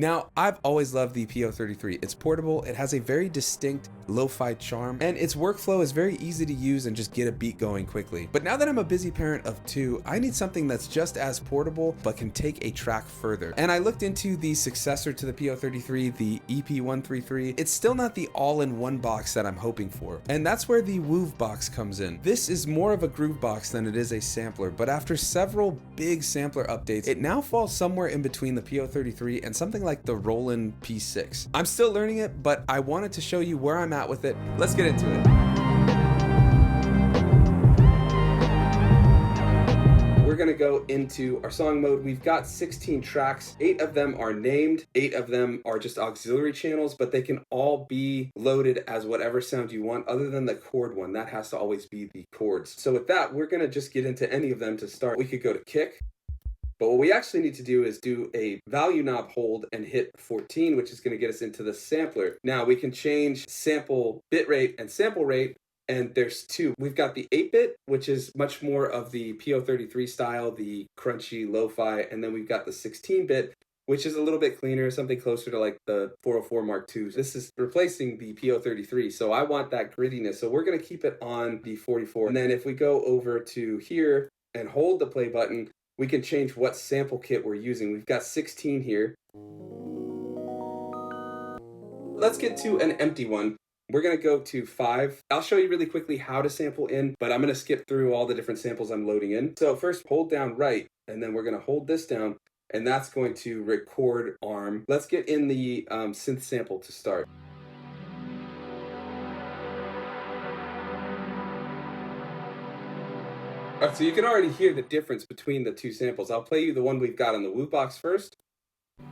Now, I've always loved the PO-33. It's portable, it has a very distinct lo-fi charm, and its workflow is very easy to use and just get a beat going quickly. But now that I'm a busy parent of two, I need something that's just as portable, but can take a track further. And I looked into the successor to the PO-33, the EP-133. It's still not the all-in-one box that I'm hoping for. And that's where the Woovebox comes in. This is more of a Groovebox than it is a sampler, but after several big sampler updates, it now falls somewhere in between the PO-33 and something like the Roland P6. I'm still learning it, but I wanted to show you where I'm at with it. Let's get into it. We're gonna go into our song mode. We've got 16 tracks. 8 of them are named. 8 of them are just auxiliary channels, but they can all be loaded as whatever sound you want other than the chord one. That has to always be the chords. So with that, we're gonna just get into any of them to start. We could go to kick. But what we actually need to do is do a value knob hold and hit 14, which is going to get us into the sampler. Now we can change sample bitrate and sample rate, and there's two. We've got the 8-bit, which is much more of the PO-33 style, the crunchy lo-fi, and then we've got the 16-bit, which is a little bit cleaner, something closer to like the 404 Mark II. This is replacing the PO-33, so I want that grittiness. So we're going to keep it on the 44. And then if we go over to here and hold the play button, we can change what sample kit we're using. We've got 16 here. Let's get to an empty one. We're gonna go to 5. I'll show you really quickly how to sample in, but I'm gonna skip through all the different samples I'm loading in. So first hold down right, and then we're gonna hold this down, and that's going to record arm. Let's get in the synth sample to start. All right, so you can already hear the difference between the two samples. I'll play you the one we've got on the Woovebox first. It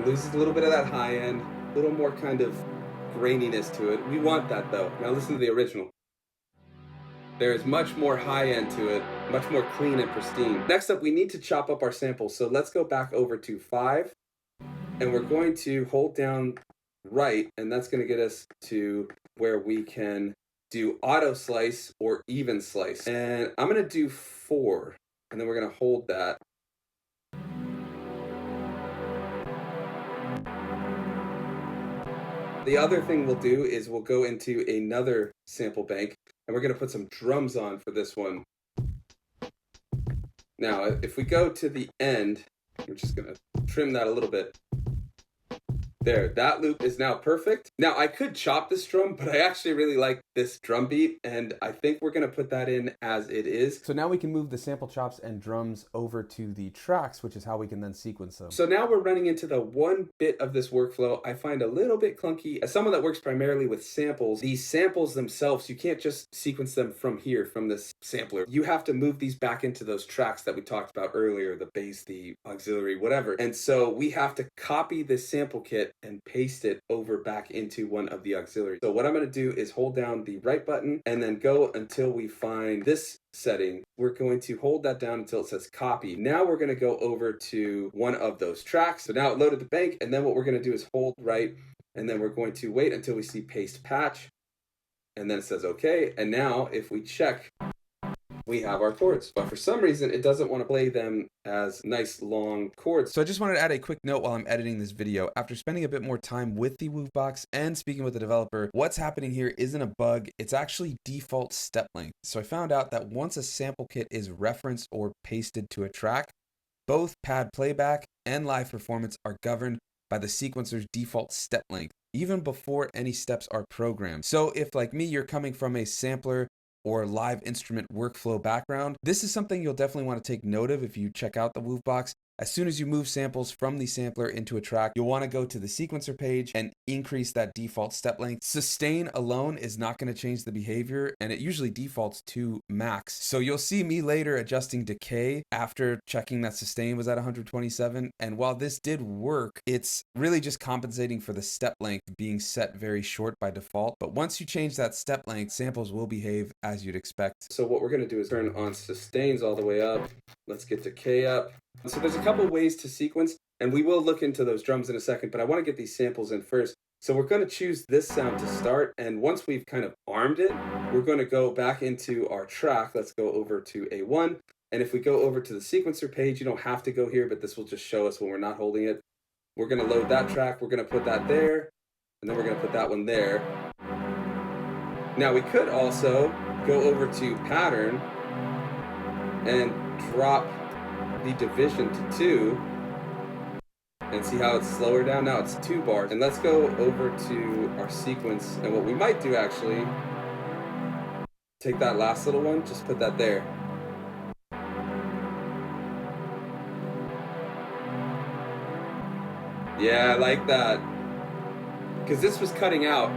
loses a little bit of that high end, a little more kind of graininess to it. We want that though. Now listen to the original. There is much more high end to it, much more clean and pristine. Next up, we need to chop up our samples. So let's go back over to 5, and we're going to hold down right, and that's going to get us to where we can do auto slice or even slice. And I'm going to do 4, and then we're going to hold that. The other thing we'll do is we'll go into another sample bank, and we're going to put some drums on for this one. Now, if we go to the end, we're just going to trim that a little bit. There, that loop is now perfect. Now, I could chop this drum, but I actually really like this drum beat, and I think we're gonna put that in as it is. So now we can move the sample chops and drums over to the tracks, which is how we can then sequence them. So now we're running into the one bit of this workflow I find a little bit clunky. As someone that works primarily with samples, these samples themselves, you can't just sequence them from here, from this sampler. You have to move these back into those tracks that we talked about earlier, the bass, the auxiliary, whatever. And so we have to copy this sample kit and paste it over back into one of the auxiliaries. So what I'm going to do is hold down the right button and then go until we find this setting. We're going to hold that down until it says copy. Now we're going to go over to one of those tracks. So now it loaded the bank, and then what we're going to do is hold right, and then we're going to wait until we see paste patch, and then it says okay. And now if we check, we have our chords, but for some reason it doesn't want to play them as nice long chords. So I just wanted to add a quick note while I'm editing this video. After spending a bit more time with the Woovebox and speaking with the developer, what's happening here isn't a bug, it's actually default step length. So I found out that once a sample kit is referenced or pasted to a track, both pad playback and live performance are governed by the sequencer's default step length, even before any steps are programmed. So if, like me, you're coming from a sampler or live instrument workflow background, this is something you'll definitely want to take note of if you check out the Woovebox. As soon as you move samples from the sampler into a track, you'll want to go to the sequencer page and increase that default step length. Sustain alone is not going to change the behavior, and it usually defaults to max. So you'll see me later adjusting decay after checking that sustain was at 127. And while this did work, it's really just compensating for the step length being set very short by default. But once you change that step length, samples will behave as you'd expect. So what we're going to do is turn on sustains all the way up. Let's get decay up. So there's a couple ways to sequence, and we will look into those drums in a second, but I want to get these samples in first. So we're going to choose this sound to start, and once we've kind of armed it, we're going to go back into our track. Let's go over to A1, And if we go over to the sequencer page, you don't have to go here, but this will just show us when we're not holding it. We're gonna load that track, we're gonna put that there, and then we're gonna put that one there. Now we could also go over to pattern and drop the division to 2 and see how it's slower down. Now it's 2 bars. And let's go over to our sequence, and what we might do actually, take that last little one, just put that there. Yeah, I like that. Because this was cutting out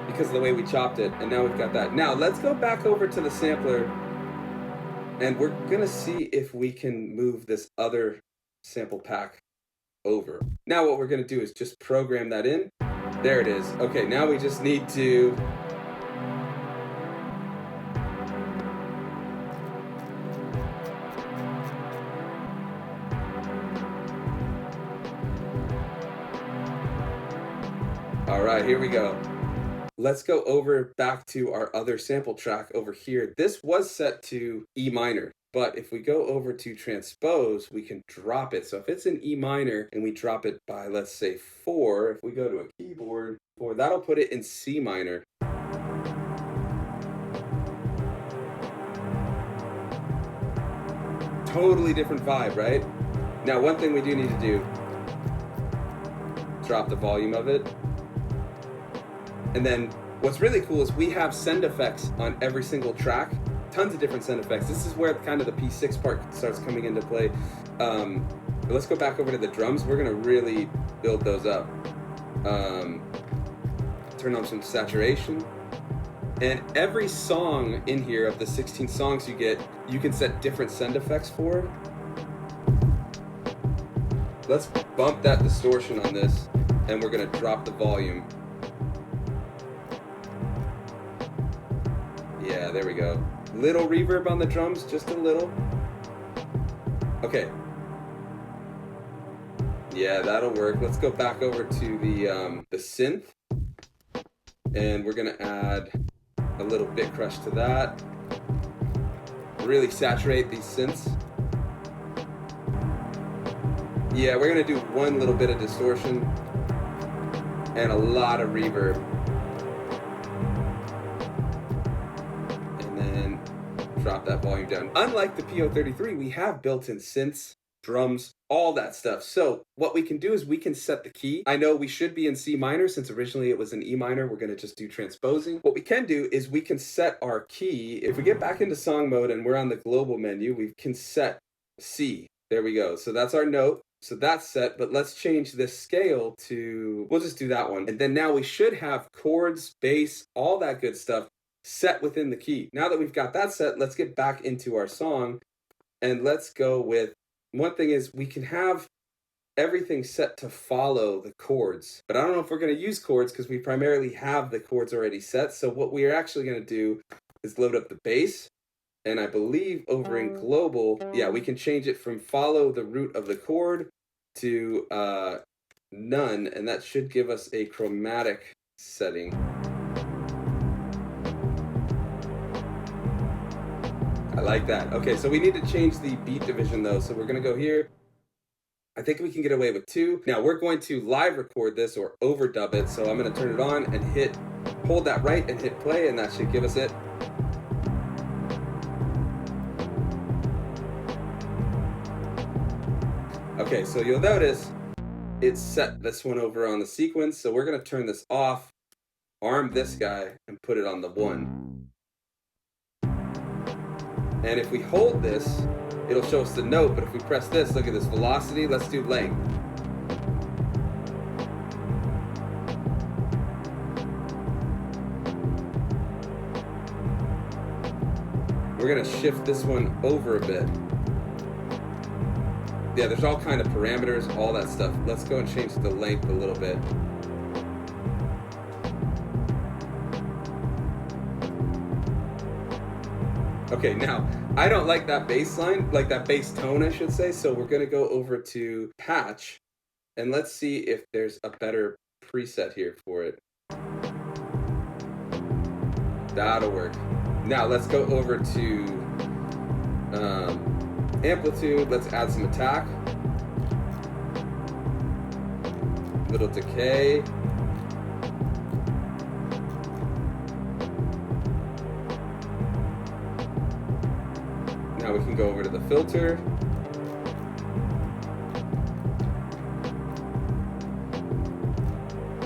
because of the way we chopped it, and now we've got that. Now let's go back over to the sampler, and we're gonna see if we can move this other sample pack over. Now what we're gonna do is just program that in. There it is. Okay, now we just need to all right, here we go. Let's go over back to our other sample track over here. This was set to E minor, but if we go over to transpose, we can drop it. So if it's in E minor and we drop it by, let's say 4, if we go to a keyboard, or that'll put it in C minor. Totally different vibe, right? Now, one thing we do need to do, drop the volume of it. And then what's really cool is we have send effects on every single track, tons of different send effects. This is where kind of the P6 part starts coming into play. But let's go back over to the drums. We're gonna really build those up. Turn on some saturation. And every song in here, of the 16 songs you get, you can set different send effects for. Let's bump that distortion on this, and we're gonna drop the volume. Yeah, there we go. Little reverb on the drums, just a little. Okay. Yeah, that'll work. Let's go back over to the synth, and we're gonna add a little bit crush to that. Really saturate these synths. Yeah, we're gonna do one little bit of distortion and a lot of reverb. Drop that volume down. Unlike the PO-33, we have built-in synths, drums, all that stuff. So what we can do is we can set the key. I know we should be in C minor since originally it was in E minor. We're gonna just do transposing. What we can do is we can set our key. If we get back into song mode and we're on the global menu, we can set C. There we go. So that's our note. So that's set, but let's change this scale to, we'll just do that one. And then now we should have chords, bass, all that good stuff set within the key. Now that we've got that set, let's get back into our song, and let's go with, one thing is we can have everything set to follow the chords, but I don't know if we're going to use chords because we primarily have the chords already set. So what we are actually going to do is load up the bass, and I believe over in global, yeah, we can change it from follow the root of the chord to none, and that should give us a chromatic setting. I like that. Okay, so we need to change the beat division though. So we're gonna go here. I think we can get away with 2. Now we're going to live record this or overdub it. So I'm gonna turn it on and hold that right and hit play, and that should give us it. Okay, so you'll notice it set this one over on the sequence. So we're gonna turn this off, arm this guy, and put it on the 1. And if we hold this, it'll show us the note, but if we press this, look at this velocity, let's do length. We're gonna shift this one over a bit. Yeah, there's all kind of parameters, all that stuff. Let's go and change the length a little bit. Okay, now, I don't like that bass line, like that bass tone, I should say, so we're gonna go over to patch, and let's see if there's a better preset here for it. That'll work. Now, let's go over to amplitude. Let's add some attack. Little decay. Now we can go over to the filter.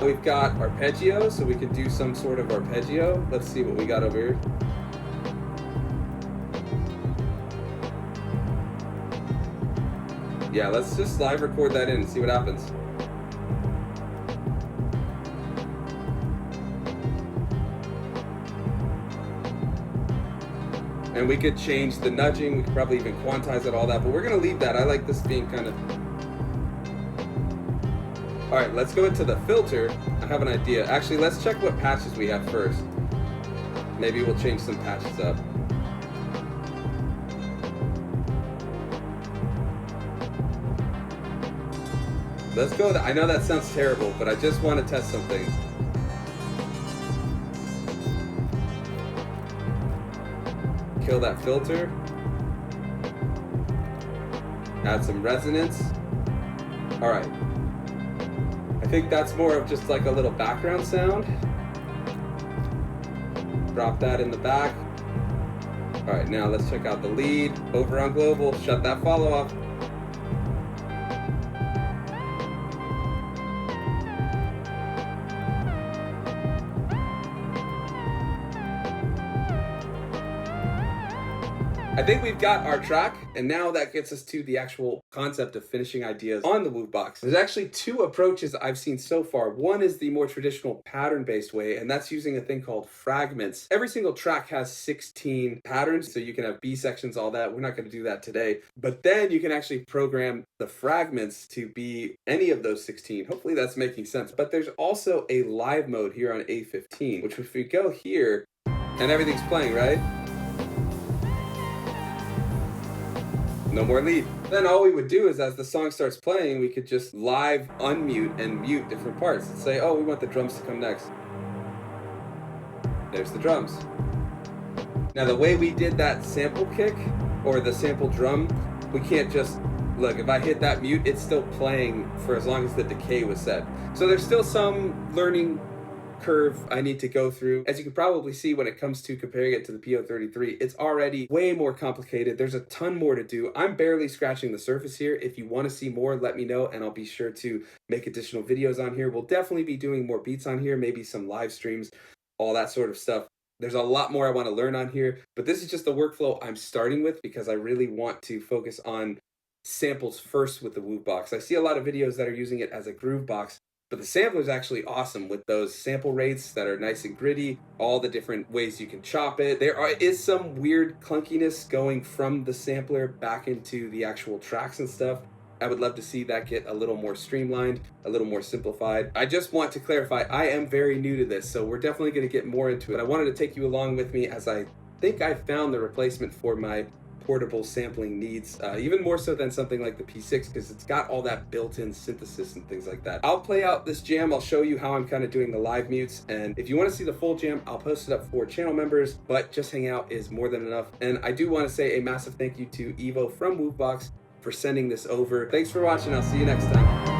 We've got arpeggio, so we could do some sort of arpeggio. Let's see what we got over here. Yeah, let's just live record that in and see what happens. And we could change the nudging, we could probably even quantize it, all that, but we're gonna leave that. I like this being kind of... All right, let's go into the filter. I have an idea. Actually, let's check what patches we have first. Maybe we'll change some patches up. Let's go. I know that sounds terrible, but I just want to test something. Kill that filter. Add some resonance. All right. I think that's more of just like a little background sound. Drop that in the back. All right, now let's check out the lead. Over on global, shut that follow off. I think we've got our track, and now that gets us to the actual concept of finishing ideas on the Woovebox. There's actually two approaches I've seen so far. One is the more traditional pattern-based way, and that's using a thing called fragments. Every single track has 16 patterns, so you can have B sections, all that. We're not going to do that today. But then you can actually program the fragments to be any of those 16. Hopefully that's making sense. But there's also a live mode here on A15, which if we go here, and everything's playing, right? No more lead. Then all we would do is as the song starts playing, we could just live unmute and mute different parts. Let's say, oh, we want the drums to come next. There's the drums. Now the way we did that sample kick or the sample drum, we can't just, look, if I hit that mute, it's still playing for as long as the decay was set. So there's still some learning curve I need to go through. As you can probably see when it comes to comparing it to the PO-33, it's already way more complicated. There's a ton more to do. I'm barely scratching the surface here. If you want to see more, let me know and I'll be sure to make additional videos on here. We'll definitely be doing more beats on here, maybe some live streams, all that sort of stuff. There's a lot more I want to learn on here, but this is just the workflow I'm starting with because I really want to focus on samples first with the Woovebox. I see a lot of videos that are using it as a Groovebox, but the sampler is actually awesome with those sample rates that are nice and gritty, all the different ways you can chop it. Is some weird clunkiness going from the sampler back into the actual tracks and stuff. I would love to see that get a little more streamlined, a little more simplified. I just want to clarify, I am very new to this, so we're definitely going to get more into it. I wanted to take you along with me as I think I found the replacement for my portable sampling needs, even more so than something like the P6 because it's got all that built-in synthesis and things like that. I'll play out this jam, I'll show you how I'm kind of doing the live mutes, and if you want to see the full jam, I'll post it up for channel members, but just hang out is more than enough. And I do want to say a massive thank you to Evo from Woovebox for sending this over. Thanks for watching, I'll see you next time.